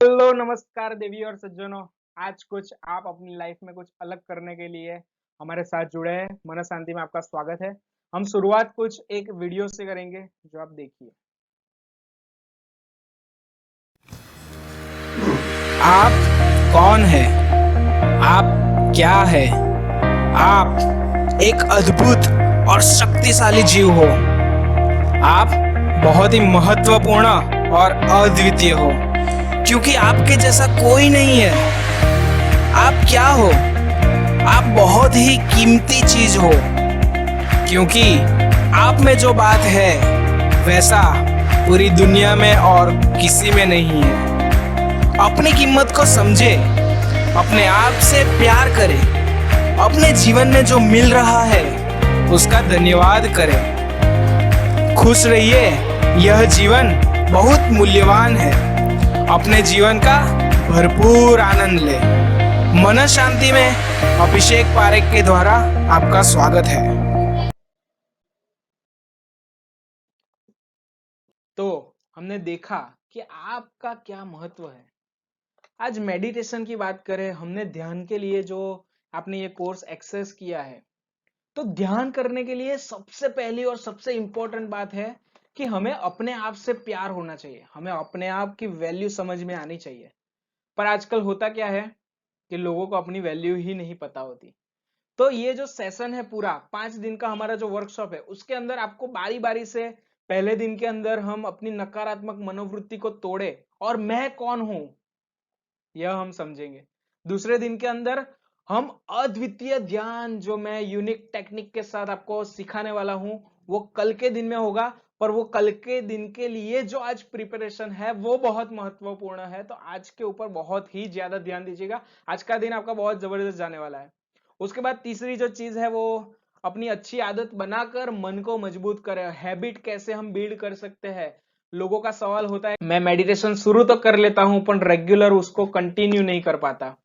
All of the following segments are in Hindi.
हेलो नमस्कार देवी और सज्जनों। आज कुछ आप अपनी लाइफ में कुछ अलग करने के लिए हमारे साथ जुड़े हैं। मन शांति में आपका स्वागत है। हम शुरुआत कुछ एक वीडियो से करेंगे जो आप देखिए। आप कौन है? आप क्या है? आप एक अद्भुत और शक्तिशाली जीव हो। आप बहुत ही महत्वपूर्ण और अद्वितीय हो, क्योंकि आपके जैसा कोई नहीं है। आप क्या हो? आप बहुत ही कीमती चीज हो, क्योंकि आप में जो बात है वैसा पूरी दुनिया में और किसी में नहीं है। अपनी कीमत को समझे, अपने आप से प्यार करें, अपने जीवन में जो मिल रहा है उसका धन्यवाद करें। खुश रहिए, यह जीवन बहुत मूल्यवान है। अपने जीवन का भरपूर आनंद ले। मन शांति में अभिषेक पारेख के द्वारा आपका स्वागत है। तो हमने देखा कि आपका क्या महत्व है। आज मेडिटेशन की बात करें, हमने ध्यान के लिए जो आपने ये कोर्स एक्सेस किया है, तो ध्यान करने के लिए सबसे पहली और सबसे इंपॉर्टेंट बात है कि हमें अपने आप से प्यार होना चाहिए। हमें अपने आप की वैल्यू समझ में आनी चाहिए। पर आजकल होता क्या है कि लोगों को अपनी वैल्यू ही नहीं पता होती। तो ये जो सेशन है पूरा 5 दिन का हमारा जो वर्कशॉप है, उसके अंदर आपको बारी बारी से पहले दिन के अंदर हम अपनी नकारात्मक मनोवृत्ति को तोड़े और मैं कौन हूं यह हम समझेंगे। दूसरे दिन के अंदर हम अद्वितीय ध्यान जो मैं यूनिक टेक्निक के साथ आपको सिखाने वाला हूं, वो कल के दिन में होगा। पर वो कल के दिन के लिए जो आज प्रिपरेशन है वो बहुत महत्वपूर्ण है। तो आज के ऊपर बहुत ही ज्यादा ध्यान दीजिएगा। आज का दिन आपका बहुत जबरदस्त जाने वाला है। उसके बाद तीसरी जो चीज है वो अपनी अच्छी आदत बनाकर मन को मजबूत करें। हैबिट कैसे हम बिल्ड कर सकते हैं। लोगों का सवाल होता है, मैं मेडिटेशन शुरू तो कर लेता हूं पर रेगुलर उसको कंटिन्यू नहीं कर पाता।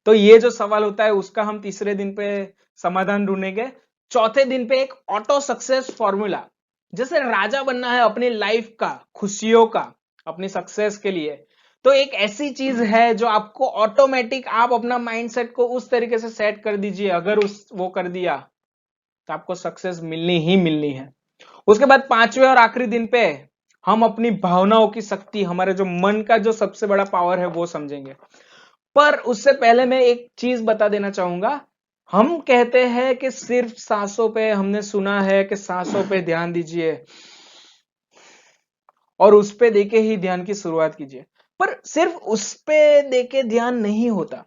तो ये जो सवाल होता है उसका हम तीसरे दिन पे समाधान ढूंढेंगे। चौथे दिन पे एक ऑटो सक्सेस फॉर्मूला, जैसे राजा बनना है अपनी लाइफ का, खुशियों का, अपनी सक्सेस के लिए, तो एक ऐसी चीज है जो आपको ऑटोमेटिक, आप अपना माइंडसेट को उस तरीके से सेट कर दीजिए, अगर उस वो कर दिया तो आपको सक्सेस मिलनी ही मिलनी है। उसके बाद पांचवें और आखिरी दिन पे हम अपनी भावनाओं की शक्ति, हमारे जो मन का जो सबसे बड़ा पावर है वो समझेंगे। पर उससे पहले मैं एक चीज बता देना चाहूंगा। हम कहते हैं कि सिर्फ सांसों पे, हमने सुना है कि सांसों पे ध्यान दीजिए और उस पे देके ही ध्यान की शुरुआत कीजिए। पर सिर्फ उस पे देके ध्यान नहीं होता,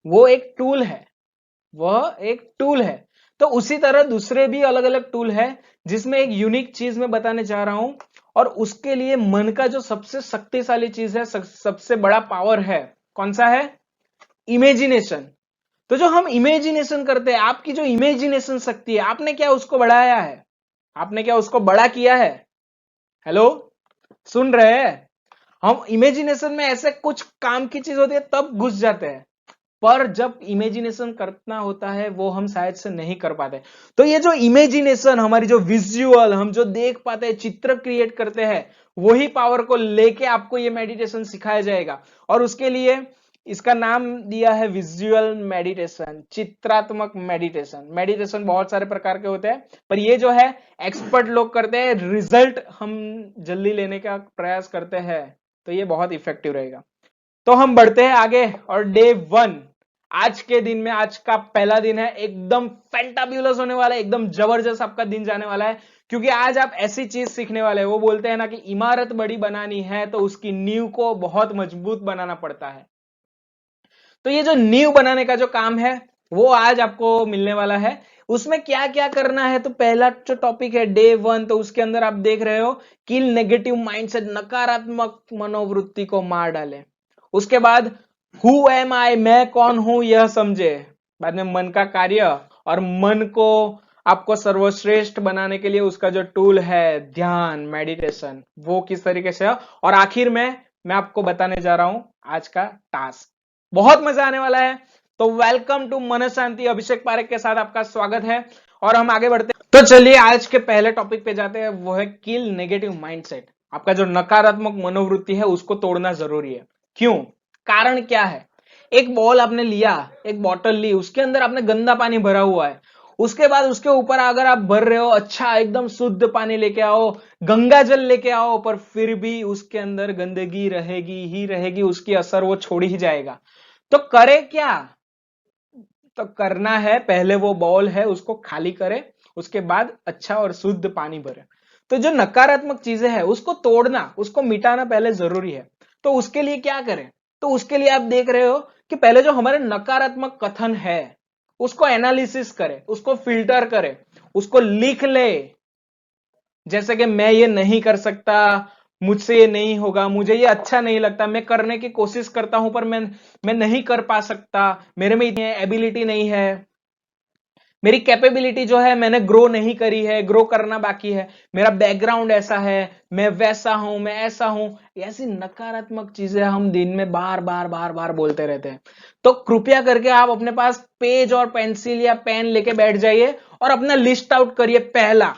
वो एक टूल है। वह एक टूल है। तो उसी तरह दूसरे भी अलग अलग टूल है, जिसमें एक यूनिक चीज मैं बताने जा रहा हूं। और उसके लिए मन का जो सबसे शक्तिशाली चीज है, सबसे बड़ा पावर है, कौन सा है? इमेजिनेशन। तो जो हम इमेजिनेशन करते हैं, आपकी जो इमेजिनेशन शक्ति है, आपने क्या उसको बढ़ाया है? आपने क्या उसको बड़ा किया है? हेलो, सुन रहे हैं? हम इमेजिनेशन में ऐसे कुछ काम की चीज होती है तब घुस जाते हैं, पर जब इमेजिनेशन करना होता है वो हम शायद से नहीं कर पाते। तो ये जो इमेजिनेशन, हमारी जो विजुअल, हम जो देख पाते हैं, चित्र क्रिएट करते हैं, वही पावर को लेके आपको ये मेडिटेशन सिखाया जाएगा। और उसके लिए इसका नाम दिया है विजुअल मेडिटेशन, चित्रात्मक मेडिटेशन। मेडिटेशन बहुत सारे प्रकार के होते हैं, पर ये जो है एक्सपर्ट लोग करते हैं, रिजल्ट हम जल्दी लेने का प्रयास करते हैं, तो ये बहुत इफेक्टिव रहेगा। तो हम बढ़ते हैं आगे और डे 1, आज के दिन में, आज का पहला दिन है, एकदम फैंटाब्यूलस होने वाला है, एकदम जबरदस्त आपका दिन जाने वाला है। क्योंकि आज आप ऐसी चीज सीखने वाले हैं, वो बोलते हैं ना कि इमारत बड़ी बनानी है तो उसकी नींव को बहुत मजबूत बनाना पड़ता है। तो ये जो नींव बनाने का जो काम है वो आज आपको मिलने वाला है। उसमें क्या क्या करना है, तो पहला जो टॉपिक है डे 1, तो उसके अंदर आप देख रहे हो, किल नेगेटिव माइंडसेट, नकारात्मक मनोवृत्ति को मार डाले। उसके बाद हु एम आई, मैं कौन हूं यह समझे। बाद में मन का कार्य, और मन को आपको सर्वश्रेष्ठ बनाने के लिए उसका जो टूल है ध्यान, मेडिटेशन, वो किस तरीके से है। और आखिर में मैं आपको बताने जा रहा हूं आज का टास्क। बहुत मजा आने वाला है। तो वेलकम टू मन शांति, अभिषेक पारेख के साथ आपका स्वागत है। और हम आगे बढ़ते हैं। तो चलिए आज के पहले टॉपिक पे जाते हैं, वो है किल नेगेटिव माइंडसेट। आपका जो नकारात्मक मनोवृत्ति है उसको तोड़ना जरूरी है। क्यों? कारण क्या है? एक बॉल आपने लिया, एक बॉटल ली, उसके अंदर आपने गंदा पानी भरा हुआ है, उसके बाद उसके ऊपर अगर आप भर रहे हो अच्छा एकदम शुद्ध पानी लेके आओ, गंगा जल लेके आओ, पर फिर भी उसके अंदर गंदगी रहेगी ही रहेगी, उसकी असर वो छोड़ ही जाएगा। तो करे क्या? तो करना है पहले वो बॉल है उसको खाली करे, उसके बाद अच्छा और शुद्ध पानी भरे। तो जो नकारात्मक चीजें हैं उसको तोड़ना, उसको मिटाना पहले जरूरी है। तो उसके लिए क्या करें? तो उसके लिए आप देख रहे हो कि पहले जो हमारे नकारात्मक कथन है उसको एनालिसिस करें, उसको फिल्टर करें, उसको लिख ले। जैसे कि मैं ये नहीं कर सकता, मुझसे ये नहीं होगा, मुझे ये अच्छा नहीं लगता, मैं करने की कोशिश करता हूं पर मैं नहीं कर पा सकता, मेरे में इतनी एबिलिटी नहीं है, मेरी कैपेबिलिटी जो है मैंने ग्रो नहीं करी है, ग्रो करना बाकी है, मेरा बैकग्राउंड ऐसा है, मैं वैसा हूं, मैं ऐसा हूं। ऐसी नकारात्मक चीजें हम दिन में बार बार बार बार बोलते रहते हैं। तो कृपया करके आप अपने पास पेज और पेंसिल या पेन लेके बैठ जाइए और अपना लिस्ट आउट करिए। पहला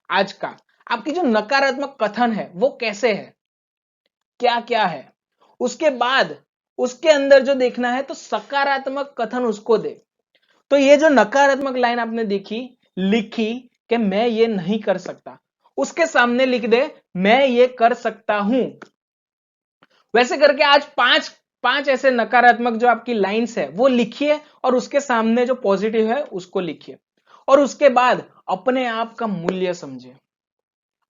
आज का आपकी जो नकारात्मक कथन है वो कैसे है, क्या क्या है। उसके बाद उसके अंदर जो देखना है तो सकारात्मक कथन उसको दे। तो ये जो नकारात्मक लाइन आपने देखी, लिखी कि मैं ये नहीं कर सकता, उसके सामने लिख दे मैं ये कर सकता हूं। वैसे करके आज पांच पांच ऐसे नकारात्मक जो आपकी लाइंस है वो लिखिए और उसके सामने जो पॉजिटिव है उसको लिखिए। और उसके बाद अपने आप का मूल्य समझिए।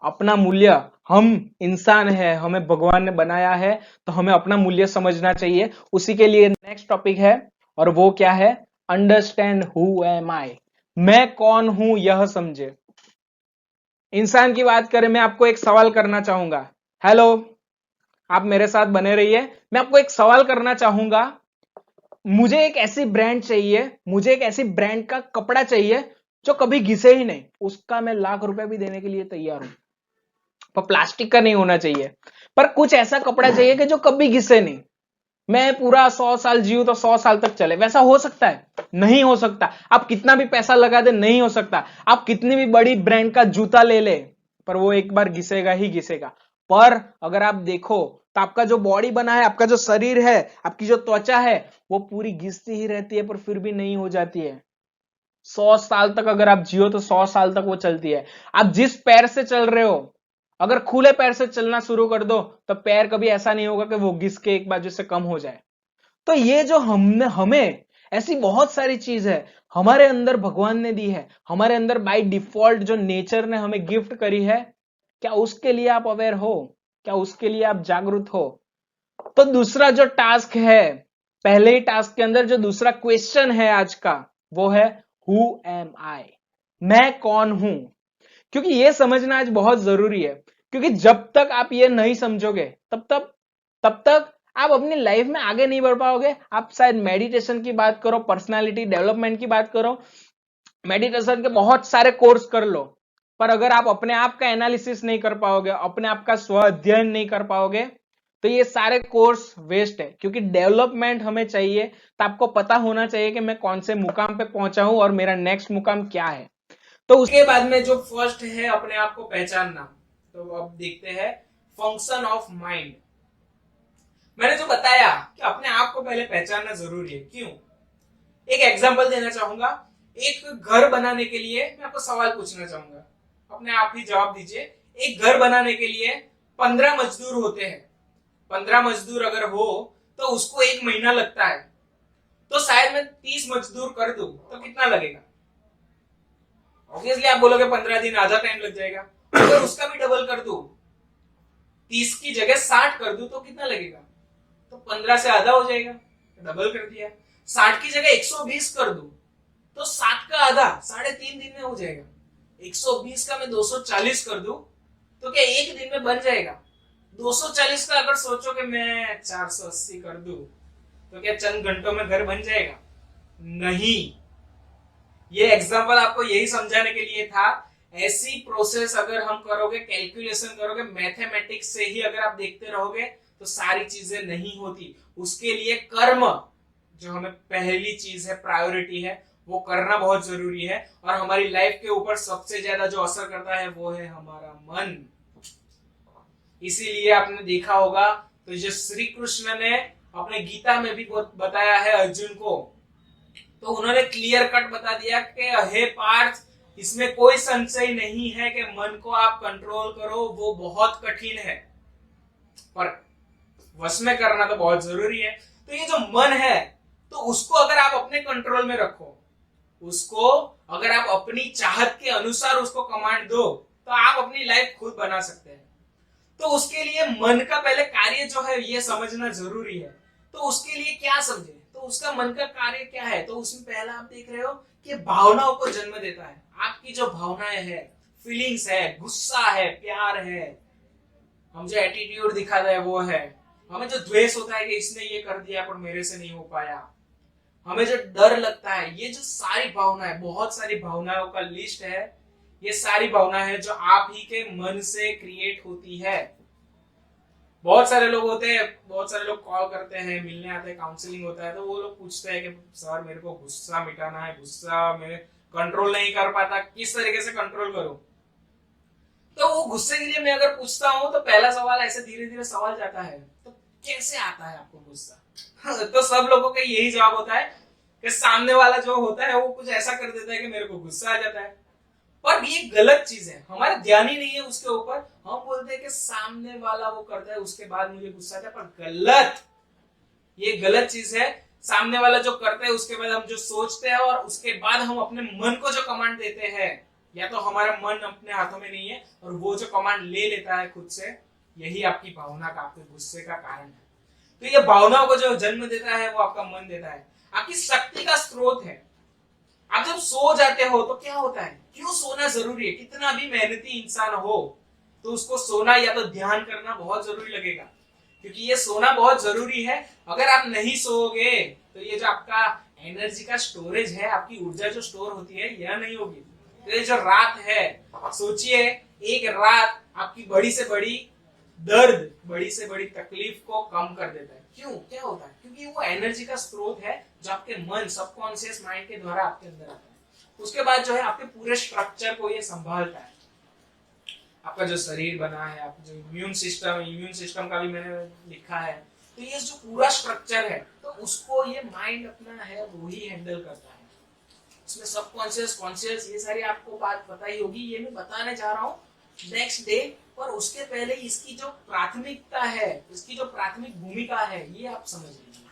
अपना मूल्य, हम इंसान है, हमें भगवान ने बनाया है, तो हमें अपना मूल्य समझना चाहिए। उसी के लिए नेक्स्ट टॉपिक है और वो क्या है? अंडरस्टैंड हु एम आई। मैं कौन हूं यह समझे। इंसान की बात करें, मैं आपको एक सवाल करना चाहूंगा। हेलो, आप मेरे साथ बने रहिए। मैं आपको एक सवाल करना चाहूंगा। मुझे एक ऐसी ब्रांड चाहिए, मुझे एक ऐसी ब्रांड का कपड़ा चाहिए जो कभी घिसे ही नहीं, उसका मैं लाख रुपए भी देने के लिए तैयार हूं, पर प्लास्टिक का नहीं होना चाहिए। पर कुछ ऐसा कपड़ा चाहिए कि जो कभी घिसे नहीं, मैं पूरा 100 साल जीऊं तो 100 साल तक चले। वैसा हो सकता है? नहीं हो सकता। आप कितना भी पैसा लगा दे नहीं हो सकता। आप कितनी भी बड़ी ब्रांड का जूता ले ले, पर वो एक बार घिसेगा ही घिसेगा। पर अगर आप देखो तो आपका जो बॉडी बना है, आपका जो शरीर है, आपकी जो त्वचा है, वो पूरी घिसती ही रहती है पर फिर भी नहीं हो जाती है। 100 साल तक अगर आप जियो तो 100 साल तक वो चलती है। आप जिस पैर से चल रहे हो, अगर खुले पैर से चलना शुरू कर दो तो पैर कभी ऐसा नहीं होगा कि वो घिस के एक बाजू से कम हो जाए। तो ये जो हमने हमें ऐसी बहुत सारी चीज है हमारे अंदर भगवान ने दी है, हमारे अंदर बाय डिफॉल्ट जो नेचर ने हमें गिफ्ट करी है, क्या उसके लिए आप अवेयर हो? क्या उसके लिए आप जागरूक हो? तो दूसरा जो टास्क है, पहले ही टास्क के अंदर जो दूसरा क्वेश्चन है आज का, वो है हु एम आई। मैं कौन हूं? क्योंकि ये समझना आज बहुत जरूरी है। क्योंकि जब तक आप ये नहीं समझोगे तब तक आप अपनी लाइफ में आगे नहीं बढ़ पाओगे। आप शायद मेडिटेशन की बात करो, पर्सनालिटी डेवलपमेंट की बात करो, मेडिटेशन के बहुत सारे कोर्स कर लो, पर अगर आप अपने आप का एनालिसिस नहीं कर पाओगे, अपने आप का स्व अध्ययन नहीं कर पाओगे, तो ये सारे कोर्स वेस्ट है। क्योंकि डेवलपमेंट हमें चाहिए तो आपको पता होना चाहिए कि मैं कौन से मुकाम पे पहुंचा हूं और मेरा नेक्स्ट मुकाम क्या है। तो उसके बाद में जो फर्स्ट है अपने आप को पहचानना, तो अब देखते हैं फंक्शन ऑफ माइंड। मैंने जो बताया कि अपने आप को पहले पहचानना जरूरी है। क्यों? एक एग्जांपल देना चाहूंगा। एक घर बनाने के लिए मैं आपको सवाल पूछना चाहूंगा, अपने आप ही जवाब दीजिए। एक घर बनाने के लिए 15 मजदूर होते हैं। 15 मजदूर अगर हो तो उसको 1 महीना लगता है। तो शायद मैं 30 मजदूर कर दूं तो कितना लगेगा? ऑब्वियसली आप बोलोगे 15 दिन, आधा टाइम लग जाएगा। अगर उसका भी डबल कर दूं, 30 की जगह 60 कर दूं तो कितना लगेगा? तो 15 से आधा हो जाएगा, डबल कर दिया। 60 की जगह 120 कर दूं तो 7 का आधा 3.5 दिन में हो जाएगा। 120 का मैं 240 कर दूं तो क्या एक दिन में बन जाएगा? 240 का अगर सोचो कि मैं 480 कर दूं तो क्या चंद घंटों में घर बन जाएगा? नहीं। ये एग्जांपल आपको यही समझाने के लिए था। ऐसी प्रोसेस अगर हम करोगे, कैलकुलेशन करोगे, मैथमेटिक्स से ही अगर आप देखते रहोगे तो सारी चीजें नहीं होती। उसके लिए कर्म, जो हमें पहली चीज है, प्रायोरिटी है, वो करना बहुत जरूरी है। और हमारी लाइफ के ऊपर सबसे ज्यादा जो असर करता है वो है हमारा मन। इसीलिए आपने देखा होगा तो जो श्री कृष्ण ने अपने गीता में भी बताया है अर्जुन को। तो उन्होंने क्लियर कट बता दिया कि हे पार्थ, इसमें कोई संशय नहीं है कि मन को आप कंट्रोल करो, वो बहुत कठिन है, पर वश में करना तो बहुत जरूरी है। तो ये जो मन है, तो उसको अगर आप अपने कंट्रोल में रखो, उसको अगर आप अपनी चाहत के अनुसार उसको कमांड दो, तो आप अपनी लाइफ खुद बना सकते हैं। तो उसके लिए मन का पहले कार्य जो है ये समझना जरूरी है। तो उसके लिए क्या समझे, तो उसका मन का कार्य क्या है, तो उसमें पहला आप देख रहे हो कि भावनाओं को जन्म देता है। आपकी जो भावनाएं है, फीलिंग्स है, गुस्सा है, प्यार है, हम जो एटीट्यूड दिखाता है वो है, हमें जो द्वेष होता है कि इसने ये कर दिया पर मेरे से नहीं हो पाया, हमें जो डर लगता है, ये जो सारी भावनाएं, बहुत सारी भावनाओं का लिस्ट है। ये सारी भावनाएं है जो आप ही के मन से क्रिएट होती है। बहुत सारे लोग होते हैं, बहुत सारे लोग कॉल करते हैं, मिलने आते हैं, काउंसलिंग होता है, तो वो लोग पूछते हैं कि सर मेरे को गुस्सा मिटाना है, गुस्सा में कंट्रोल नहीं कर पाता, किस तरीके से कंट्रोल करूं। तो वो गुस्से के लिए मैं अगर पूछता हूं तो पहला सवाल ऐसे धीरे धीरे सवाल जाता है, तो कैसे आता है आपको गुस्सा? तो सब लोगों का यही जवाब होता है कि सामने वाला जो होता है वो कुछ ऐसा कर देता है कि मेरे को गुस्सा आ जाता है। पर ये गलत चीज है, हमारा ध्यान ही नहीं है उसके ऊपर। हम बोलते हैं कि सामने वाला वो करता है उसके बाद मुझे गुस्सा आता है, पर गलत, ये गलत चीज है। सामने वाला जो करता है उसके बाद हम जो सोचते हैं और उसके बाद हम अपने मन को जो कमांड देते हैं, या तो हमारा मन अपने हाथों में नहीं है और वो जो कमांड ले लेता है खुद से, यही आपकी भावना का, आपके गुस्से का कारण है। तो ये भावनाओं को जो जन्म देता है वो आपका मन देता है, आपकी शक्ति का स्रोत है। आप जब सो जाते हो तो क्या होता है, क्यों सोना जरूरी है? कितना भी मेहनती इंसान हो तो उसको सोना या तो ध्यान करना बहुत जरूरी लगेगा, क्योंकि ये सोना बहुत जरूरी है। अगर आप नहीं सोओगे तो ये जो आपका एनर्जी का स्टोरेज है, आपकी ऊर्जा जो स्टोर होती है, यह नहीं होगी। तो ये जो रात है, सोचिए एक रात आपकी बड़ी से बड़ी दर्द, बड़ी से बड़ी तकलीफ को कम कर देता है। क्यों, क्या होता है? क्योंकि वो एनर्जी का स्रोत है जो आपके मन, सबकॉन्शियस माइंड के द्वारा आपके अंदर आता है। उसके बाद जो है आपके पूरे स्ट्रक्चर को ये संभालता है। आपका जो शरीर बना है, आपका जो इम्यून सिस्टम का भी मैंने लिखा है। तो ये जो पूरा स्ट्रक्चर है, तो उसको ये माइंड अपना है वो ही हैंडल करता है। इसमें सबकॉन्शियस, कॉन्शियस, ये सारी आपको बात पता ही होगी, ये मैं बताने जा रहा हूँ नेक्स्ट डे। पर उसके पहले इसकी जो प्राथमिकता है, इसकी जो प्राथमिक भूमिका है, ये आप समझ लीजिए।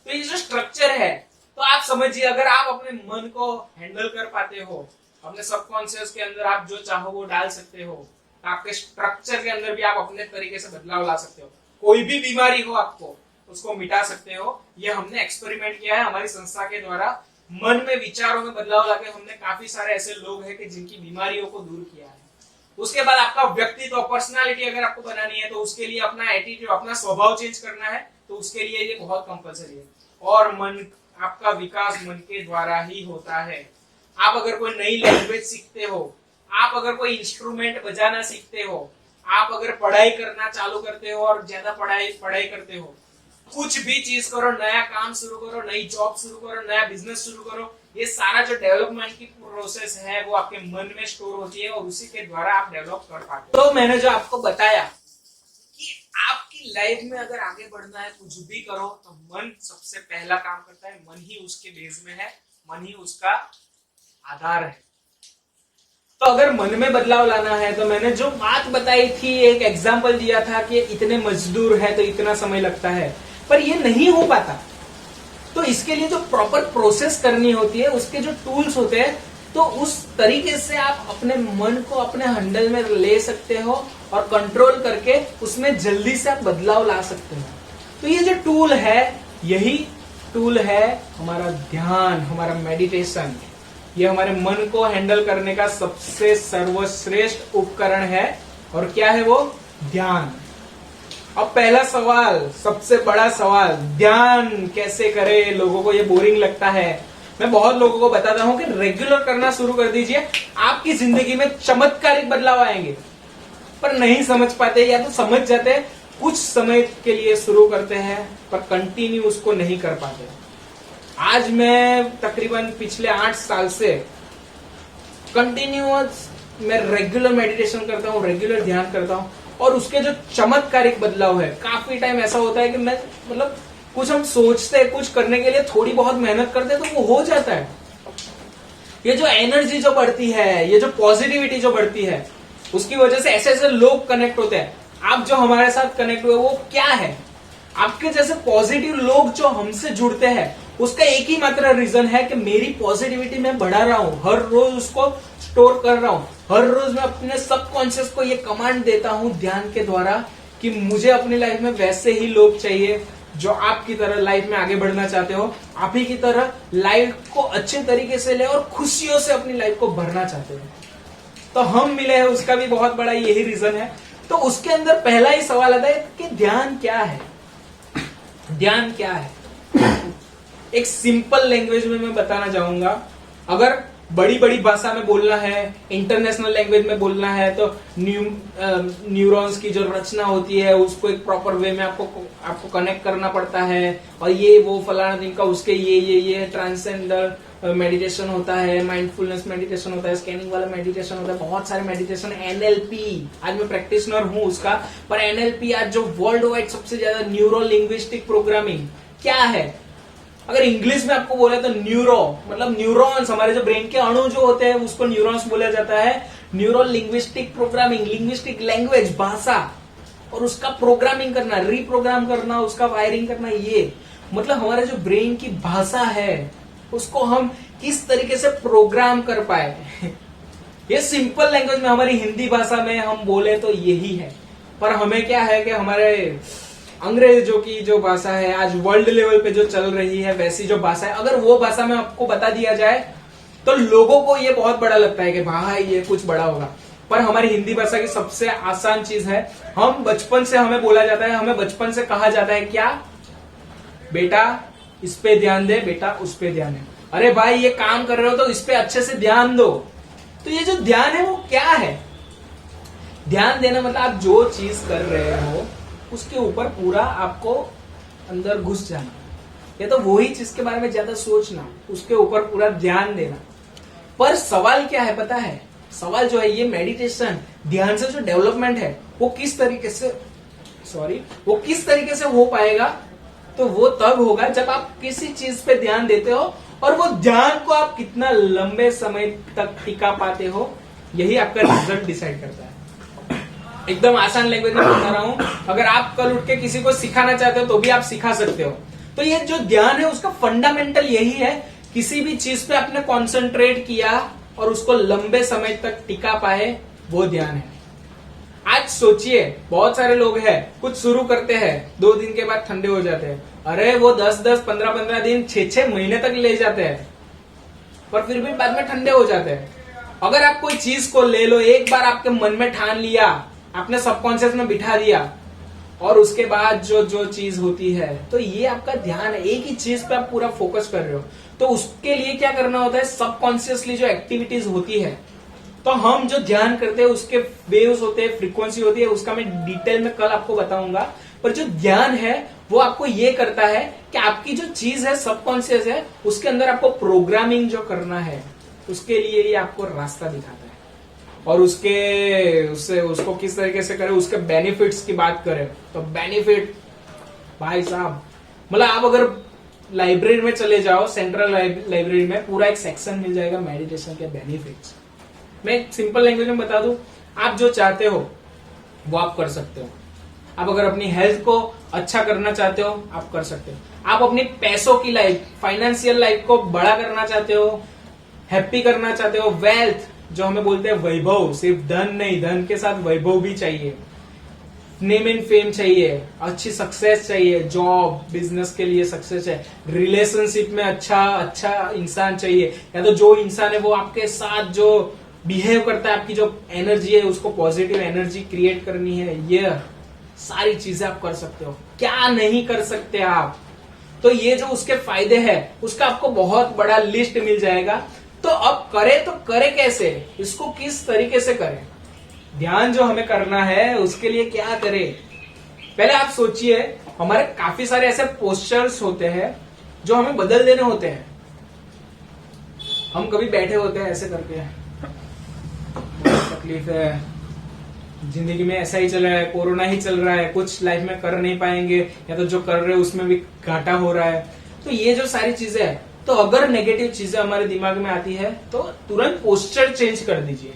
तो ये जो स्ट्रक्चर है, तो आप समझिए, अगर आप अपने मन को हैंडल कर पाते हो, अपने सबकॉन्शियस के अंदर आप जो चाहो वो डाल सकते हो, आपके स्ट्रक्चर के अंदर भी आप अपने तरीके से बदलाव ला सकते हो। कोई भी बीमारी हो आपको, उसको मिटा सकते हो। ये हमने एक्सपेरिमेंट किया है हमारी संस्था के द्वारा। मन में, विचारों में बदलाव लाके हमने काफी सारे ऐसे लोग हैं कि जिनकी बीमारियों को दूर किया है। उसके बाद आपका व्यक्तित्व, पर्सनालिटी अगर आपको बनानी है, तो उसके लिए अपना एटीट्यूड, अपना स्वभाव चेंज करना है, तो उसके लिए ये बहुत कंपलसरी है। और मन, आपका विकास मन के द्वारा ही होता है। आप अगर कोई नई लैंग्वेज सीखते हो, आप अगर कोई इंस्ट्रूमेंट बजाना सीखते हो, आप अगर पढ़ाई करना चालू करते हो और ज्यादा पढ़ाई करते हो, कुछ भी चीज करो, नया काम शुरू करो, नई जॉब शुरू करो, नया बिजनेस शुरू करो, ये सारा जो डेवलपमेंट की प्रोसेस है वो आपके मन में स्टोर होती है और उसी के द्वारा आप डेवलप कर पाते हो। तो मैंने जो आपको बताया कि आपकी लाइफ में अगर आगे बढ़ना है, कुछ भी करो, तो मन सबसे पहला काम करता है। मन ही उसके बेस में है, मन ही उसका आधार है। तो अगर मन में बदलाव लाना है, तो मैंने जो बात बताई थी, एक एग्जाम्पल दिया था कि इतने मजदूर है तो इतना समय लगता है, पर ये नहीं हो पाता। तो इसके लिए जो प्रॉपर प्रोसेस करनी होती है, उसके जो टूल्स होते हैं, तो उस तरीके से आप अपने मन को अपने हैंडल में ले सकते हो और कंट्रोल करके उसमें जल्दी से आप बदलाव ला सकते हो। तो ये जो टूल है, यही टूल है हमारा ध्यान, हमारा मेडिटेशन। ये हमारे मन को हैंडल करने का सबसे सर्वश्रेष्ठ उपकरण है। और क्या है वो? ध्यान। अब पहला सवाल, सबसे बड़ा सवाल, ध्यान कैसे करें? लोगों को ये बोरिंग लगता है। मैं बहुत लोगों को बताता हूं कि रेगुलर करना शुरू कर दीजिए, आपकी जिंदगी में चमत्कारिक बदलाव आएंगे। पर नहीं समझ पाते, या तो समझ जाते हैं, कुछ समय के लिए शुरू करते हैं पर कंटिन्यू उसको नहीं कर पाते। आज मैं तकरीबन पिछले 8 साल से कंटिन्यूअस मैं रेगुलर मेडिटेशन करता हूँ, रेगुलर ध्यान करता हूँ, और उसके जो चमत्कारिक बदलाव है, काफी टाइम ऐसा होता है कि मैं कुछ हम सोचते हैं, कुछ करने के लिए थोड़ी बहुत मेहनत करते हैं तो वो हो जाता है। ये जो एनर्जी जो बढ़ती है, ये जो पॉजिटिविटी जो बढ़ती है, उसकी वजह से ऐसे ऐसे लोग कनेक्ट होते हैं। आप जो हमारे साथ कनेक्ट हुए वो क्या है? आपके जैसे पॉजिटिव लोग जो हमसे जुड़ते हैं, उसका एक ही मात्र रीजन है कि मेरी पॉजिटिविटी मैं बढ़ा रहा हूं, हर रोज उसको स्टोर कर रहा हूं, हर रोज मैं अपने सबकॉन्शियस को ये कमांड देता हूं ध्यान के द्वारा कि मुझे अपनी लाइफ में वैसे ही लोग चाहिए जो आपकी तरह लाइफ में आगे बढ़ना चाहते हो, आप ही की तरह लाइफ को अच्छे तरीके से ले और खुशियों से अपनी लाइफ को भरना चाहते हो। तो हम मिले हैं, उसका भी बहुत बड़ा यही रीजन है। तो उसके अंदर पहला ही सवाल आता है कि ध्यान क्या है? ध्यान क्या है? एक सिंपल लैंग्वेज में मैं बताना चाहूंगा। अगर बड़ी बड़ी भाषा में बोलना है, इंटरनेशनल लैंग्वेज में बोलना है, तो न्यूरॉन्स की जो रचना होती है उसको एक प्रॉपर वे में आपको कनेक्ट करना पड़ता है, और ये वो फलाना दिन का उसके ये ट्रांसेंडल मेडिटेशन होता है, माइंडफुलनेस मेडिटेशन होता है, स्कैनिंग वाला मेडिटेशन होता है, बहुत सारे मेडिटेशन। एनएलपी आज मैं प्रैक्टिशनर हूं उसका, पर एनएलपी आज जो वर्ल्ड वाइड सबसे ज्यादा न्यूरो लिंग्विस्टिक प्रोग्रामिंग क्या है, अगर इंग्लिश में आपको बोले तो न्यूरो मतलब न्यूरॉन्स, हमारे जो ब्रेन के अणु जो होते हैं उसको न्यूरॉन्स बोला जाता है। Neuro linguistic programming, linguistic language भाषा, और उसका प्रोग्रामिंग करना, रिप्रोग्राम करना, उसका वायरिंग करना, ये मतलब हमारे जो ब्रेन की भाषा है उसको हम किस तरीके से प्रोग्राम कर पाए। ये सिंपल लैंग्वेज में हमारी हिंदी भाषा में हम बोले तो यही है। पर हमें क्या है कि हमारे अंग्रेजों की जो भाषा है आज वर्ल्ड लेवल पे जो चल रही है, वैसी जो भाषा है, अगर वो भाषा में आपको बता दिया जाए तो लोगों को ये बहुत बड़ा लगता है कि भाई ये कुछ बड़ा होगा। पर हमारी हिंदी भाषा की सबसे आसान चीज है, हम बचपन से हमें बोला जाता है, हमें बचपन से कहा जाता है क्या, बेटा इस पे ध्यान दे, बेटा उस पे ध्यान दे, अरे भाई ये काम कर रहे हो तो इस पे अच्छे से ध्यान दो। तो ये जो ध्यान है वो क्या है? ध्यान देना मतलब आप जो चीज कर रहे हो उसके ऊपर पूरा आपको अंदर घुस जाना, या तो वही चीज के बारे में ज्यादा सोचना, उसके ऊपर पूरा ध्यान देना। पर सवाल क्या है पता है? सवाल जो है ये मेडिटेशन ध्यान से जो डेवलपमेंट है वो किस तरीके से हो पाएगा? तो वो तब होगा जब आप किसी चीज पे ध्यान देते हो और वो ध्यान को आप कितना लंबे समय तक टिका पाते हो, यही आपका रिजल्ट डिसाइड करता है। एकदम आसान लैंग्वेज में बता रहा हूं, अगर आप कल उठ के किसी को सिखाना चाहते हो तो भी आप सिखा सकते हो। तो ये जो ध्यान है उसका फंडामेंटल यही है, किसी भी चीज पे आपने कॉन्सेंट्रेट किया और उसको लंबे समय तक टिका पाए, वो ध्यान है। आज सोचिए बहुत सारे लोग हैं, कुछ शुरू करते हैं, 2 दिन के बाद ठंडे हो जाते हैं, अरे वो 10-10, 15-15 दिन, 6-6 महीने तक ले जाते हैं, पर फिर भी बाद में ठंडे हो जाते हैं। अगर आप कोई चीज को ले लो, एक बार आपके मन में ठान लिया, आपने सबकॉन्शियस में बिठा दिया, और उसके बाद जो चीज होती है, तो ये आपका ध्यान है, एक ही चीज पे आप पूरा फोकस कर रहे हो। तो उसके लिए क्या करना होता है? सबकॉन्शियसली जो एक्टिविटीज होती है, तो हम जो ध्यान करते हैं उसके वेव्स होते हैं, फ्रीक्वेंसी होती है, उसका मैं डिटेल में कल आपको बताऊंगा। पर जो ध्यान है वो आपको ये करता है कि आपकी जो चीज है सबकॉन्शियस है, उसके अंदर आपको प्रोग्रामिंग जो करना है, उसके लिए ये आपको रास्ता दिखाता है। और उसको किस तरीके से करें, उसके बेनिफिट्स की बात करें तो बेनिफिट भाई साहब, मतलब आप अगर लाइब्रेरी में चले जाओ, सेंट्रल लाइब्रेरी में पूरा एक सेक्शन मिल जाएगा मेडिटेशन के बेनिफिट्स। मैं एक सिंपल लैंग्वेज में बता दूं, आप जो चाहते हो वो आप कर सकते हो। आप अगर अपनी हेल्थ को अच्छा करना चाहते हो, आप कर सकते हो। आप अपनी पैसों की लाइफ, फाइनेंशियल लाइफ को बड़ा करना चाहते हो, हैप्पी करना चाहते हो, वेल्थ जो हमें बोलते हैं वैभव, सिर्फ धन नहीं, धन के साथ वैभव भी चाहिए, नेम एंड फेम चाहिए, अच्छी सक्सेस चाहिए, जॉब बिजनेस के लिए सक्सेस है, रिलेशनशिप में अच्छा इंसान चाहिए, या तो जो इंसान है वो आपके साथ जो बिहेव करता है, आपकी जो एनर्जी है उसको पॉजिटिव एनर्जी क्रिएट करनी है, ये सारी चीजें आप कर सकते हो। क्या नहीं कर सकते आप? तो ये जो उसके फायदे हैं उसका आपको बहुत बड़ा लिस्ट मिल जाएगा। तो अब तो करे कैसे, इसको किस तरीके से करें? ध्यान जो हमें करना है उसके लिए क्या करें? पहले आप सोचिए, हमारे काफी सारे ऐसे पोस्चर्स होते हैं जो हमें बदल देने होते हैं। हम कभी बैठे होते हैं ऐसे करके, तकलीफ है, जिंदगी में ऐसा ही चल रहा है, कोरोना ही चल रहा है, कुछ लाइफ में कर नहीं पाएंगे, या तो जो कर रहे हैं उसमें भी घाटा हो रहा है। तो ये जो सारी चीजें है, तो अगर नेगेटिव चीजें हमारे दिमाग में आती है तो तुरंत पोस्चर चेंज कर दीजिए।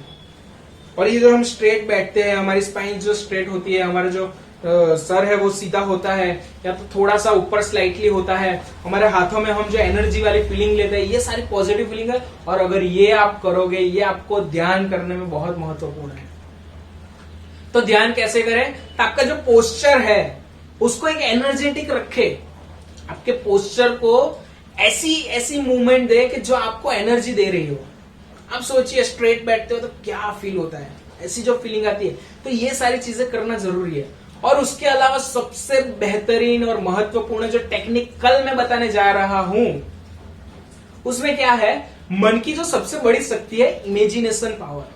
और ये जो हम स्ट्रेट बैठते हैं, हमारी स्पाइन जो स्ट्रेट होती है, हमारा जो सर है वो सीधा होता है या तो थोड़ा सा ऊपर स्लाइटली होता है, हमारे हाथों में हम जो एनर्जी वाली फीलिंग लेते हैं, ये सारी पॉजिटिव फीलिंग है। और अगर ये आप करोगे, ये आपको ध्यान करने में बहुत महत्वपूर्ण है। तो ध्यान कैसे करें? तो आपका जो पोस्चर है उसको एक एनर्जेटिक रखे, आपके पोस्चर को ऐसी ऐसी मूवमेंट दे कि जो आपको एनर्जी दे रही हो। आप सोचिए स्ट्रेट बैठते हो तो क्या फील होता है, ऐसी जो फीलिंग आती है। तो ये सारी चीजें करना जरूरी है। और उसके अलावा सबसे बेहतरीन और महत्वपूर्ण जो टेक्निक कल मैं बताने जा रहा हूं, उसमें क्या है, मन की जो सबसे बड़ी शक्ति है इमेजिनेशन पावर।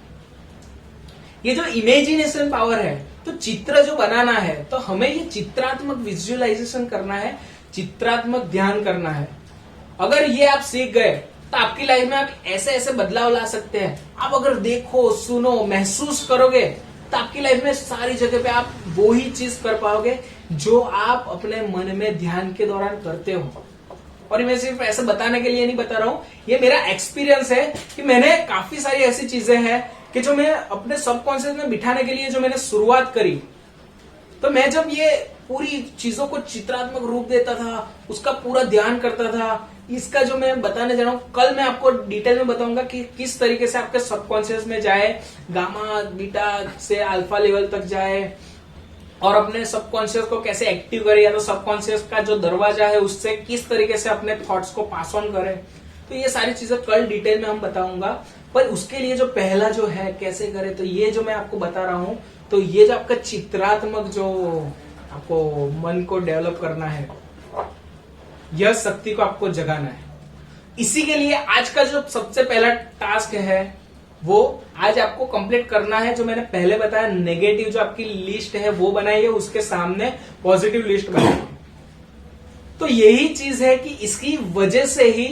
ये जो इमेजिनेशन पावर है, तो चित्र जो बनाना है, तो हमें ये चित्रात्मक विजुअलाइजेशन करना है, चित्रात्मक ध्यान करना है। अगर ये आप सीख गए तो आपकी लाइफ में आप ऐसे ऐसे बदलाव ला सकते हैं। आप अगर देखो, सुनो, महसूस करोगे तो आपकी लाइफ में सारी जगह पे आप वो ही चीज कर पाओगे जो आप अपने मन में ध्यान के दौरान करते हो। और मैं सिर्फ ऐसे बताने के लिए नहीं बता रहा हूं, ये मेरा एक्सपीरियंस है कि मैंने काफी सारी ऐसी चीजें हैं कि जो मैं अपने सबकॉन्शियस में बिठाने के लिए जो मैंने शुरुआत करी, तो मैं जब ये पूरी चीजों को चित्रात्मक रूप देता था, उसका पूरा ध्यान करता था, इसका जो मैं बताने जा रहा हूं, कल मैं आपको डिटेल में बताऊंगा कि किस तरीके से आपके सबकॉन्शियस में जाए, गामा बीटा से अल्फा लेवल तक जाए, और अपने सबकॉन्शियस को कैसे एक्टिव करे, या तो सबकॉन्शियस का जो दरवाजा है उससे किस तरीके से अपने थॉट्स को पास ऑन करे। तो ये सारी चीजें कल डिटेल में हम बताऊंगा। पर उसके लिए जो पहला जो है कैसे करे, तो ये जो मैं आपको बता रहा हूं, तो ये जो आपका चित्रात्मक जो आपको मन को डेवलप करना है, यह शक्ति को आपको जगाना है। इसी के लिए आज का जो सबसे पहला टास्क है वो आज आपको कंप्लीट करना है। जो मैंने पहले बताया, नेगेटिव जो आपकी लिस्ट है वो बनाइए, उसके सामने पॉजिटिव लिस्ट बनाइए। तो यही चीज है कि इसकी वजह से ही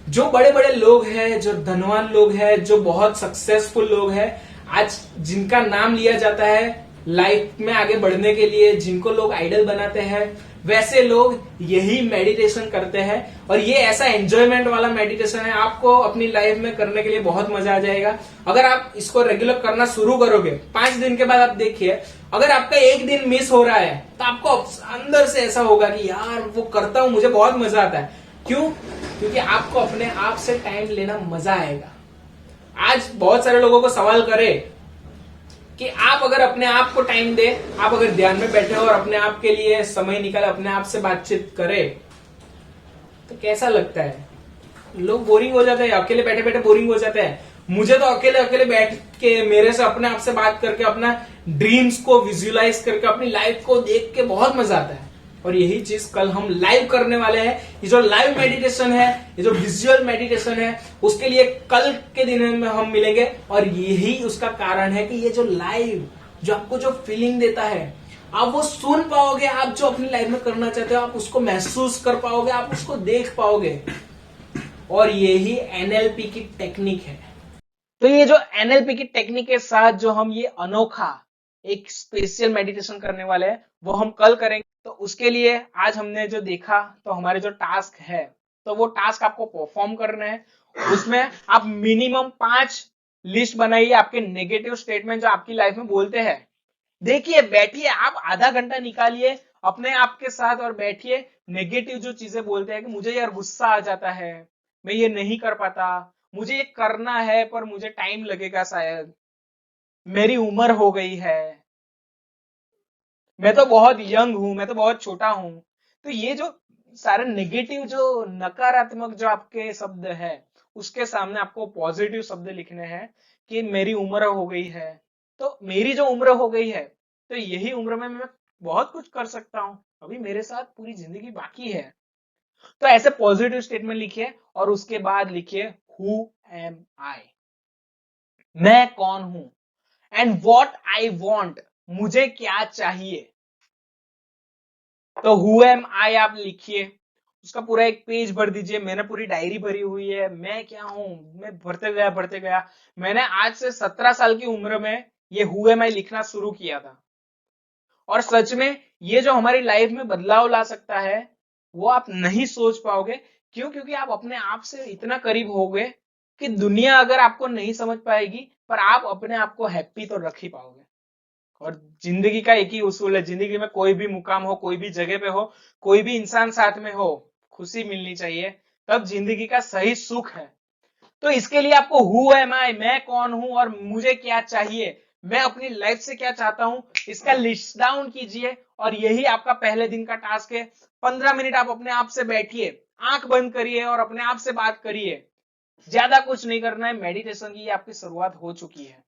जो बड़े बड़े लोग हैं, जो धनवान लोग हैं, जो बहुत सक्सेसफुल लोग हैं, आज जिनका नाम लिया जाता है लाइफ में आगे बढ़ने के लिए, जिनको लोग आइडल बनाते हैं, वैसे लोग यही मेडिटेशन करते हैं। और ये ऐसा एंजॉयमेंट वाला मेडिटेशन है, आपको अपनी लाइफ में करने के लिए बहुत मजा आ जाएगा। अगर आप इसको रेगुलर करना शुरू करोगे, 5 दिन के बाद आप देखिए, अगर आपका एक दिन मिस हो रहा है तो आपको अंदर से ऐसा होगा कि यार वो करता हूं, मुझे बहुत मजा आता है। क्यों? क्योंकि आपको अपने आप से टाइम लेना मजा आएगा। आज बहुत सारे लोगों को सवाल करे कि आप अगर अपने आप को टाइम दे, आप अगर ध्यान में बैठे और अपने आप के लिए समय निकाले, अपने आप से बातचीत करे, तो कैसा लगता है? लोग बोरिंग हो जाते हैं, अकेले बैठे बैठे बोरिंग हो जाते हैं। मुझे तो अकेले अकेले बैठ के मेरे से अपने आप से बात करके, अपना ड्रीम्स को विजुअलाइज करके, अपनी लाइफ को देख के बहुत मजा आता है। और यही चीज कल हम लाइव करने वाले हैं। ये जो लाइव मेडिटेशन है, ये जो विजुअल मेडिटेशन है, उसके लिए कल के दिन में हम मिलेंगे। और यही उसका कारण है कि ये जो लाइव जो आपको जो फीलिंग देता है, आप वो सुन पाओगे, आप जो अपनी लाइफ में करना चाहते हो आप उसको महसूस कर पाओगे, आप उसको देख पाओगे। और यही एनएलपी की टेक्निक है। तो ये जो एनएलपी की टेक्निक के साथ जो हम ये अनोखा एक स्पेशल मेडिटेशन करने वाले हैं, वो हम कल करेंगे। तो उसके लिए आज हमने जो देखा, तो हमारे जो टास्क है, तो वो टास्क आपको परफॉर्म करना है। उसमें आप मिनिमम 5 लिस्ट बनाइए, आपके नेगेटिव स्टेटमेंट जो आपकी लाइफ में बोलते हैं। देखिए, बैठिए, आप आधा घंटा निकालिए अपने आप के साथ और बैठिए। नेगेटिव जो चीजें बोलते हैं कि मुझे यार गुस्सा आ जाता है, मैं ये नहीं कर पाता, मुझे ये करना है पर मुझे टाइम लगेगा, शायद मेरी उम्र हो गई है, मैं तो बहुत यंग हूं, मैं तो बहुत छोटा हूं। तो ये जो सारे नेगेटिव जो नकारात्मक जो आपके शब्द है, उसके सामने आपको पॉजिटिव शब्द लिखने हैं कि मेरी उम्र हो गई है। तो मेरी जो उम्र हो गई है, तो यही उम्र में मैं बहुत कुछ कर सकता हूं, अभी मेरे साथ पूरी जिंदगी बाकी है। तो ऐसे पॉजिटिव स्टेटमेंट लिखिए और उसके बाद लिखिए हु एम आई, मैं कौन हूं, एंड व्हाट आई वांट, मुझे क्या चाहिए। तो हु एम आई आप लिखिए, उसका पूरा एक पेज भर दीजिए। मैंने पूरी डायरी भरी हुई है, मैं क्या हूं, मैं भरते गया। मैंने आज से 17 साल की उम्र में ये हु एम आई लिखना शुरू किया था। और सच में ये जो हमारी लाइफ में बदलाव ला सकता है वो आप नहीं सोच पाओगे। क्यों? क्योंकि आप अपने आप से इतना करीब हो गए कि दुनिया अगर आपको नहीं समझ पाएगी पर आप अपने आप को हैप्पी तो रख ही पाओगे। और जिंदगी का एक ही उसूल है, जिंदगी में कोई भी मुकाम हो, कोई भी जगह पे हो, कोई भी इंसान साथ में हो, खुशी मिलनी चाहिए, तब जिंदगी का सही सुख है। तो इसके लिए आपको हु एम आई, मैं कौन हूं और मुझे क्या चाहिए, मैं अपनी लाइफ से क्या चाहता हूं, इसका लिस्ट डाउन कीजिए। और यही आपका पहले दिन का टास्क है। 15 मिनट आप अपने आप से बैठिए, आंख बंद करिए और अपने आप से बात करिए। ज्यादा कुछ नहीं करना है, मेडिटेशन की आपकी शुरुआत हो चुकी है।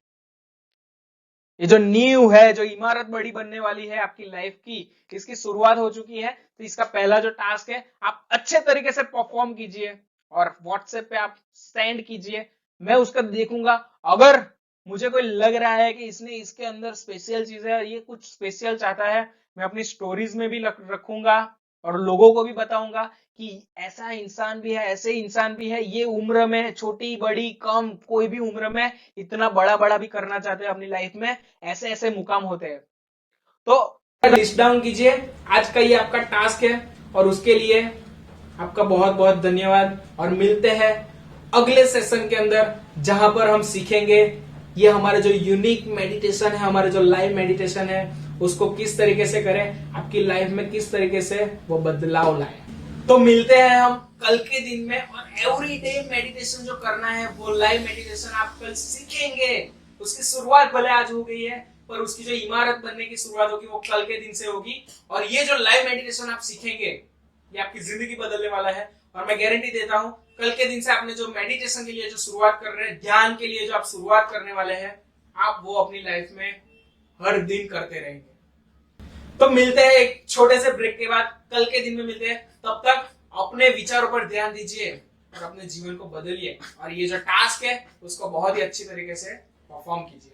ये जो नींव है, जो इमारत बड़ी बनने वाली है आपकी लाइफ की, इसकी शुरुआत हो चुकी है। तो इसका पहला जो टास्क है, आप अच्छे तरीके से परफॉर्म कीजिए और व्हाट्सएप पे आप सेंड कीजिए। मैं उसका देखूंगा। अगर मुझे कोई लग रहा है कि इसने इसके अंदर स्पेशल चीज है, ये कुछ स्पेशल चाहता है, मैं अपनी स्टोरीज में भी रखूंगा और लोगों को भी बताऊंगा कि ऐसा इंसान भी है, ऐसे इंसान भी है, ये उम्र में छोटी बड़ी कम कोई भी उम्र में इतना बड़ा बड़ा भी करना चाहते हैं अपनी लाइफ में, ऐसे ऐसे मुकाम होते हैं। तो लिस्ट डाउन कीजिए, आज का ये आपका टास्क है। और उसके लिए आपका बहुत बहुत धन्यवाद। और मिलते हैं अगले सेशन के अंदर, जहां पर हम सीखेंगे ये हमारे जो यूनिक मेडिटेशन है, हमारे जो लाइव मेडिटेशन है, उसको किस तरीके से करें, आपकी लाइफ में किस तरीके से वो बदलाव लाए। तो मिलते हैं हम कल के दिन में। और एवरी डे मेडिटेशन जो करना है वो लाइव मेडिटेशन आप कल सीखेंगे। उसकी शुरुआत भले आज हो गई है पर उसकी जो इमारत बनने की शुरुआत होगी वो कल के दिन से होगी। और ये जो लाइव मेडिटेशन आप सीखेंगे ये आपकी जिंदगी बदलने वाला है। और मैं गारंटी देता हूं कल के दिन से आपने जो मेडिटेशन के लिए जो शुरुआत कर रहे हैं, ध्यान के लिए जो आप शुरुआत करने वाले हैं, आप वो अपनी लाइफ में हर दिन करते रहेंगे। तो मिलते हैं एक छोटे से ब्रेक के बाद, कल के दिन में मिलते हैं। तब तक अपने विचारों पर ध्यान दीजिए और अपने जीवन को बदलिए। और ये जो टास्क है उसको बहुत ही अच्छी तरीके से परफॉर्म कीजिए।